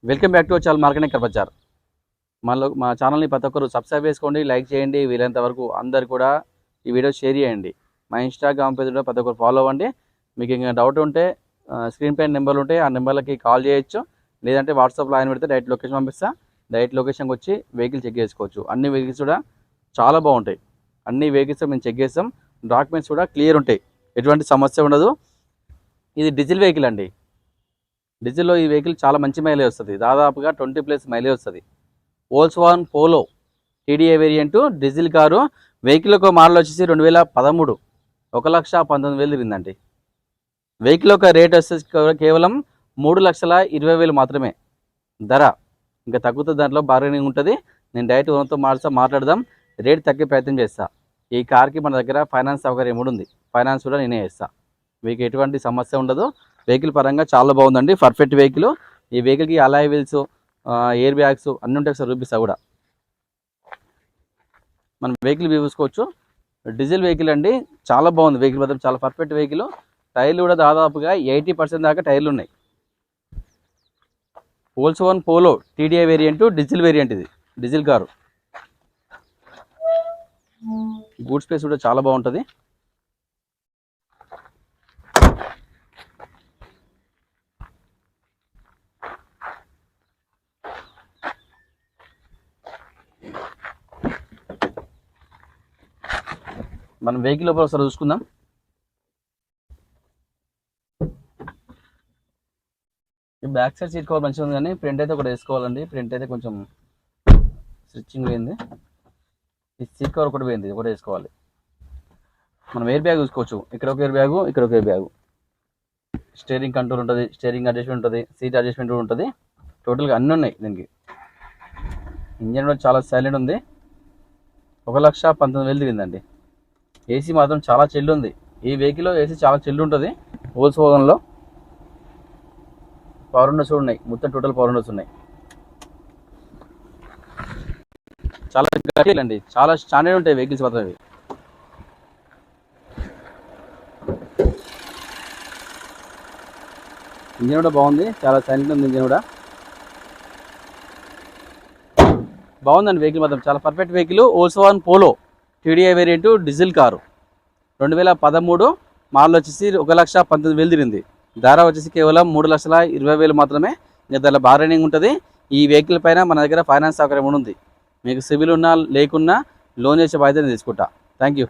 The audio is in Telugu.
Welcome back to our channel marketing bazaar. మా ఛానల్ని ప్రతి ఒక్కరు సబ్స్క్రైబ్ చేసుకోండి, లైక్ చేయండి, వీలైనంత వరకు అందరు కూడా ఈ వీడియో షేర్ చేయండి. మా ఇన్స్టాగ్రామ్ పేజ్ కూడా ప్రతి ఒక్కరు ఫాలో అవ్వండి. మీకు ఇంకా డౌట్ ఉంటే స్క్రీన్ పైన నెంబర్లు ఉంటాయి, ఆ నెంబర్లకి కాల్ చేయొచ్చు, లేదంటే వాట్సాప్లో ఆయన పెడితే డైరెక్ట్ లొకేషన్ పంపిస్తా. డైరెక్ట్ లొకేషన్కి వచ్చి వెహికల్ చెక్ చేసుకోవచ్చు. అన్ని వెహికల్స్ కూడా చాలా బాగుంటాయి. అన్ని వెహికల్స్ మేము చెక్ చేస్తాం. డాక్యుమెంట్స్ కూడా క్లియర్ ఉంటాయి, ఎటువంటి సమస్య ఉండదు. ఇది డీజిల్ వెహికల్ అండి. డీజిల్లో ఈ వెహికల్ చాలా మంచి మైలేజ్ వస్తుంది, దాదాపుగా 20+ మైలేజ్ వస్తుంది. Volkswagen Polo TDI variant diesel car. Vehicle ఒక మోడల్ వచ్చేసి 2013, 1,19,000 తిరిగిందండి. వెహికల్ ఒక రేట్ వచ్చేసి కేవలం 3,20,000 మాత్రమే ధర. ఇంకా తగ్గుతుంది, దాంట్లో బార్గెనింగ్ ఉంటుంది. నేను డైరెక్ట్ ఓనర్తో మాట్లాడదాం, రేట్ తగ్గే ప్రయత్నం చేస్తా. ఈ కార్కి మన దగ్గర ఫైనాన్స్ సౌకర్యం కూడా ఉంది, ఫైనాన్స్ కూడా నేనే చేస్తా. మీకు ఎటువంటి సమస్య ఉండదు. వెహికల్ పరంగా చాలా బాగుందండి, పర్ఫెక్ట్ వెహికల్. ఈ వెహికల్కి అలాయ్ వీల్స్, ఎయిర్ బ్యాగ్స్ అన్నీ ఉంటాయి, ఒకసారి చూపిస్తా కూడా. మనం వెహికల్ చూసుకోవచ్చు. డీజిల్ వెహికల్ అండి, చాలా బాగుంది వెహికల్, మాత్రం చాలా పర్ఫెక్ట్ వెహికల్. టైర్లు కూడా దాదాపుగా 80% దాకా టైర్లు ఉన్నాయి. Volkswagen Polo TDI variant diesel variant, ఇది డీజిల్ కారు. బూట్ స్పేస్ కూడా చాలా బాగుంటుంది. మనం వెహికల్ లోపల ఒకసారి చూసుకుందాం. బ్యాక్ సైడ్ సీట్ కవర్ మంచిగా ఉంది, కానీ ప్రింట్ అయితే ఒకటి వేసుకోవాలండి. ప్రింట్ అయితే కొంచెం స్టిచ్చింగ్ పోయింది. ఈ సీట్ కవర్ ఒకటి పోయింది, ఒకటి వేసుకోవాలి. మనం ఎయిర్ బ్యాగ్ చూసుకోవచ్చు. ఇక్కడ ఒక ఎయిర్ బ్యాగు, ఇక్కడ ఒక ఎయిర్ బ్యాగు. స్టీరింగ్ కంట్రోల్ ఉంటుంది, స్టీరింగ్ అడ్జస్ట్మెంట్ ఉంటుంది, సీట్ అడ్జస్ట్మెంట్ కూడా ఉంటుంది. టోటల్గా అన్నీ ఉన్నాయి దీనికి. ఇంజన్ కూడా చాలా సైలెంట్ ఉంది. 1,19,000 తిరిగిందండి. ఏసీ మాత్రం చాలా చిల్లు ఉంది. ఈ వెహికల్లో ఏసీ చాలా చిల్లు ఉంటుంది. వోల్క్స్వాగన్లో పవర్ విండోస్ ఉన్నాయి, మొత్తం టోటల్ పవర్ విండోస్ ఉన్నాయి. చాలా గట్టిగా అండి, చాలా స్టాండర్డ్ ఉంటాయి వెహికల్స్ మాత్రం ఇవి. ఇంజన్ కూడా బాగుంది, చాలా సైలెంట్ ఉంది. ఇంజన్ కూడా బాగుందండి వెహికల్ మాత్రం, చాలా perfect vehicle. Volkswagen Polo TDI variant diesel car. 2013 model వచ్చేసి 1,19,000 తిరిగింది. ధర వచ్చేసి కేవలం 3,20,000 మాత్రమే. ఇంకా దాంట్లో బార్గెనింగ్ ఉంటుంది. ఈ వెహికల్ పైన మన దగ్గర ఫైనాన్స్ సౌకర్యం ఉంది. మీకు సివిల్ ఉన్నా లేకున్నా లోన్ చేసే బాధ్యత తీసుకుంటా. Thank you.